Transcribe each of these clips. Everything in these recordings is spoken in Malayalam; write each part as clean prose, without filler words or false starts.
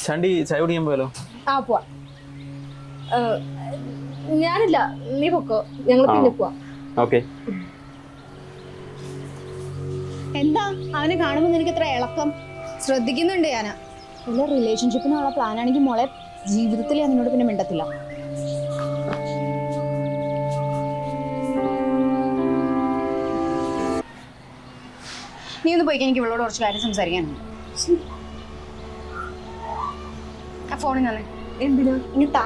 ചാണ്ടി ചായ കുടിക്കാൻ പോയാലോ? ആ പോവാ. ഞാനില്ല, നീ പൊക്കോ, ഞങ്ങൾ പിന്നെ പോവാ. ഓക്കെ. എന്താ അവനെ കാണുമ്പോൾ നിനക്ക് ഇത്ര ഇളക്കം? ശ്രദ്ധിക്കുന്നുണ്ട് ഞാന്. വല്ല റിലേഷൻഷിപ്പിനുള്ള പ്ലാൻ ആണെങ്കിൽ മോളെ ജീവിതത്തിൽ ഞാൻ നിന്നോട് പിന്നെ മിണ്ടത്തില്ല. നീ ഒന്ന് പോയിക്കാൻ, എനിക്ക് ഇവളോട് കുറച്ച് കാര്യം സംസാരിക്കാനുണ്ട്. ആ ഫോണിൽ തന്നെ. എന്തിനാ? ഇനി താ.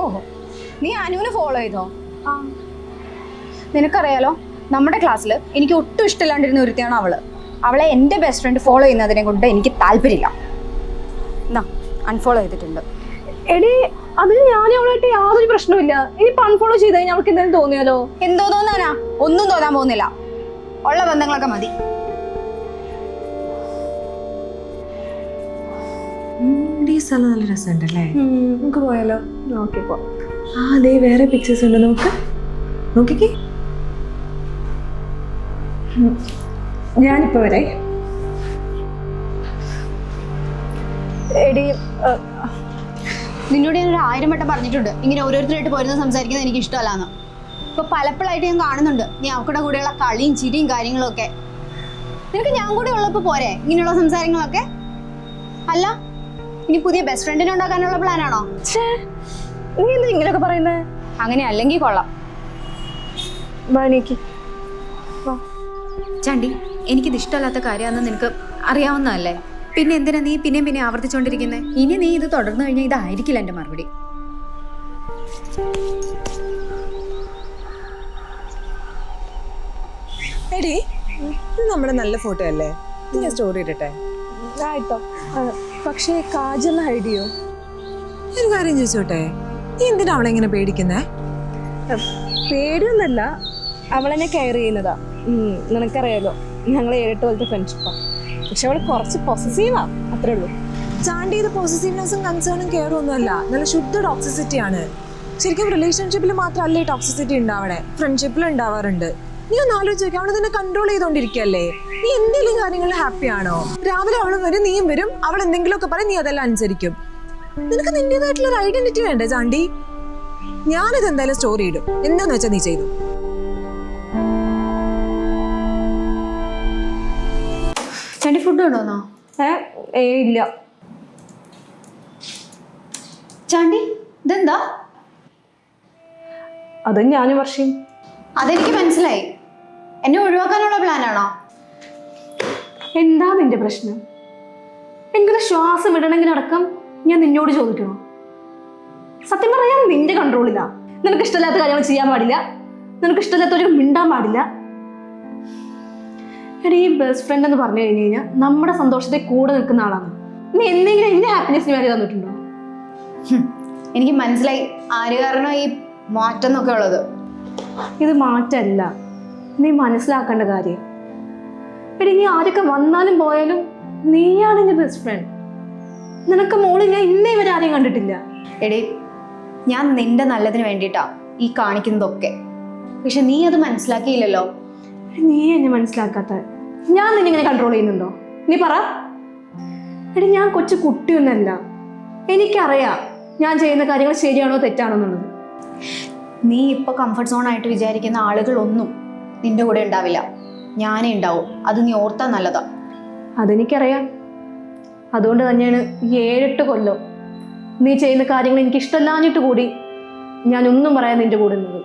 ഓഹോ, നീ അനുവിനെ ഫോളോ ചെയ്തോ? നിനക്കറിയാലോ, നമ്മുടെ ക്ലാസ്സിൽ എനിക്ക് ഒട്ടും ഇഷ്ടമില്ലാണ്ടിരുന്ന ഒരുത്തിയാണ് അവള്. അവളെ എൻ്റെ ബെസ്റ്റ് ഫ്രണ്ട് ഫോളോ ചെയ്യുന്നതിനെ കൊണ്ട് എനിക്ക് താല്പര്യമില്ല. എന്നാ അൺഫോളോ ചെയ്തിട്ടുണ്ട്. എടി, അതിന് ഞാൻ അവളായിട്ട് യാതൊരു പ്രശ്നമില്ല. ഇനിയിപ്പോ അൺഫോളോ ചെയ്ത് കഴിഞ്ഞാൽ അവൾക്ക് എന്തെങ്കിലും തോന്നിയാലോ? എന്തോ തോന്നാനാ? ഒന്നും തോന്നാൻ പോകുന്നില്ല. ഉള്ള ബന്ധങ്ങളൊക്കെ മതി. ഈ സ്ഥലം നല്ല രസമുണ്ടല്ലേ? നമുക്ക് പോയാലോ? ഓക്കെ, പോ. ആ, അതെ, വേറെ പിക്ചേഴ്സ് ഉണ്ട്, നമുക്ക് നോക്കിക്കേ. ഞാനിപ്പോ വരെ. എടി, നിന്നോട് ഞാൻ 1000 വട്ടം പറഞ്ഞിട്ടുണ്ട് ഇങ്ങനെ ഓരോരുത്തരായിട്ട് പോരുന്ന സംസാരിക്കുന്നത് എനിക്ക് ഇഷ്ടമല്ലാന്ന്. ഇപ്പൊ പലപ്പോഴായിട്ട് ഞാൻ കാണുന്നുണ്ട് നീ അവക്കടെ കൂടെയുള്ള കളിയും ചിരിയും കാര്യങ്ങളും ഒക്കെ. നിനക്ക് ഞാൻ കൂടെ ഉള്ളപ്പോ പോരെ ഇങ്ങനെയുള്ള സംസാരങ്ങളൊക്കെ? അല്ല, ഇനി പുതിയ ബെസ്റ്റ് ഫ്രണ്ടിനെ ഉണ്ടാക്കാനുള്ള പ്ലാൻ ആണോ? നീ എന്താ ഇങ്ങനെയൊക്കെ പറയുന്നത്? അങ്ങനെ അല്ലെങ്കിൽ കൊള്ളാം. ചാണ്ടി, എനിക്കിത് ഇഷ്ടമല്ലാത്ത കാര്യമാണെന്ന് നിനക്ക് അറിയാവുന്നതല്ലേ? പിന്നെ എന്തിനാ നീ പിന്നെ ആവർത്തിച്ചോണ്ടിരിക്കുന്നത്? ഇനി നീ ഇത് തുടർന്നു കഴിഞ്ഞാൽ ഇതായിരിക്കില്ല എൻ്റെ മറുപടി. എടി, ഇത് നമ്മുടെ നല്ല ഫോട്ടോ അല്ലേ? ഇത് ഞാൻ സ്റ്റോറി ഇടട്ടെ? ആയിട്ടോ. പക്ഷേ കാജലിനെ ഹൈഡ് ചെയ്യോ? ഒരു കാര്യം ചോദിച്ചോട്ടെ, നീ എന്തിനാ അവളെ ഇങ്ങനെ പേടിക്കുന്നേ? പേടിയൊന്നല്ല, അവളെന്നെ കെയർ ചെയ്യുന്നതാ. നിനക്കറിയാലോ, ഞങ്ങൾ 7-8 പോലത്തെ ഫ്രണ്ട്ഷിപ്പാ. പക്ഷെ അവള് കുറച്ച് പൊസസീവാ, അത്രേ ഉള്ളൂ. ചാണ്ടി, ഇത് പോസിറ്റീവ്നെസ്സും കൺസേണും കെയറും ഒന്നും അല്ല, നല്ല ശുദ്ധ ടോക്സിസിറ്റി ആണ്. ശരിക്കും റിലേഷൻഷിപ്പിൽ മാത്രമല്ലേ ടോക്സിസിറ്റി ഉണ്ടാവണേ, ഫ്രണ്ട്ഷിപ്പിലും ഉണ്ടാവാറുണ്ട്. നീ ഒന്ന് ആലോചിച്ച് നോക്കി, അവള് നിന്നെ കൺട്രോൾ ചെയ്തോണ്ടിരിക്കല്ലേ. നീ എന്തെങ്കിലും കാര്യങ്ങളിൽ ഹാപ്പി ആണോ? രാവിലെ അവളും വരും, നീയും വരും, അവൾ എന്തെങ്കിലുമൊക്കെ പറയും, നീ അതെല്ലാം അനുസരിക്കും. നിനക്ക് നിന്റേതായിട്ടുള്ള ഒരു ഐഡന്റിറ്റി വേണ്ടേ ചാണ്ടി? ഞാനിത് എന്തായാലും സ്റ്റോറി ഇടും, എന്താന്ന് വെച്ചാൽ നീ ചെയ്തു. ചാണ്ടി ഫുഡ് കൊണ്ടുവന്നോ? ഇല്ല. ചാണ്ടി, ഇതെന്താ? അത് ഞാനും വർഷം. അതെനിക്ക് മനസ്സിലായി. എന്നെ ഒഴിവാക്കാനുള്ള പ്ലാനാണോ? എന്താ നിന്റെ പ്രശ്നം? എനിക്കൊരു ശ്വാസം ഇടണമെങ്കിലടക്കം ഞാൻ നിന്നോട് ചോദിക്കണോ? സത്യം പറയാൻ നിന്റെ കൺട്രോളില്ല. നിനക്ക് ഇഷ്ടമില്ലാത്ത കാര്യങ്ങൾ ചെയ്യാൻ പാടില്ല, നിനക്ക് ഇഷ്ടമില്ലാത്തവർ മിണ്ടാൻ പാടില്ല. എടി, ഈ ബെസ്റ്റ് ഫ്രണ്ട് എന്ന് പറഞ്ഞു കഴിഞ്ഞു കഴിഞ്ഞാൽ നമ്മുടെ സന്തോഷത്തെ കൂടെ നിൽക്കുന്ന ആളാണ്. നീ എന്തെങ്കിലും എന്റെ ഹാപ്പിനെസ്സിന് വേണ്ടി തന്നിട്ടുണ്ടോ? എനിക്ക് മനസ്സിലായി ആര് കാരണം ഈ മാറ്റം എന്നൊക്കെ ഉള്ളത്. ഇത് മാറ്റല്ല, നീ മനസ്സിലാക്കേണ്ട കാര്യം. എടി, നീ ആരൊക്കെ വന്നാലും പോയാലും നീയാണ് എന്റെ ബെസ്റ്റ് ഫ്രണ്ട്. നിനക്ക് മോളിൽ ഞാൻ ഇന്നേ വരെ ആരെയും കണ്ടിട്ടില്ല. എടി, ഞാൻ നിന്റെ നല്ലതിന് വേണ്ടിയിട്ടാ ഈ കാണിക്കുന്നതൊക്കെ. പക്ഷെ നീ അത് മനസ്സിലാക്കിയില്ലല്ലോ. നീ എന്നെ മനസ്സിലാക്കാത്ത ഞാൻ നിന്നെ ഇങ്ങനെ കൺട്രോൾ ചെയ്യുന്നുണ്ടോ? നീ പറ. എടി, ഞാൻ കൊച്ചു കുട്ടിയൊന്നല്ല. എനിക്കറിയാം ഞാൻ ചെയ്യുന്ന കാര്യങ്ങൾ ശരിയാണോ തെറ്റാണോ എന്നുള്ളത്. നീ ഇപ്പൊ കംഫർട്ട് സോൺ ആയിട്ട് വിചാരിക്കുന്ന ആളുകളൊന്നും നിന്റെ കൂടെ ഉണ്ടാവില്ല. ഞാനേ ഉണ്ടാവും. അത് നീ ഓർത്താൽ നല്ലതാ. അതെനിക്കറിയാം. അതുകൊണ്ട് തന്നെയാണ് 7-8 കൊല്ലം നീ ചെയ്യുന്ന കാര്യങ്ങൾ എനിക്ക് ഇഷ്ടമല്ലാഞ്ഞിട്ട് കൂടി ഞാനൊന്നും പറയാൻ നിന്റെ കൂടെ നിന്നത്.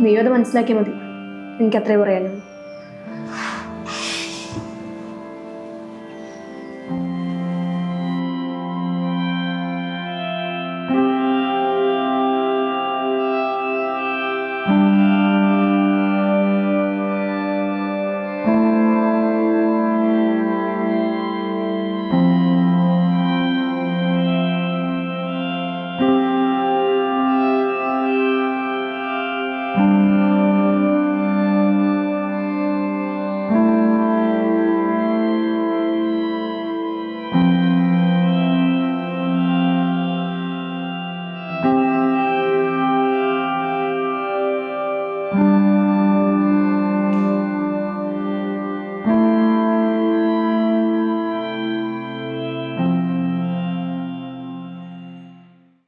നീ അത് മനസ്സിലാക്കിയാൽ മതി. എനിക്കത്രേ പറയാനുള്ളൂ.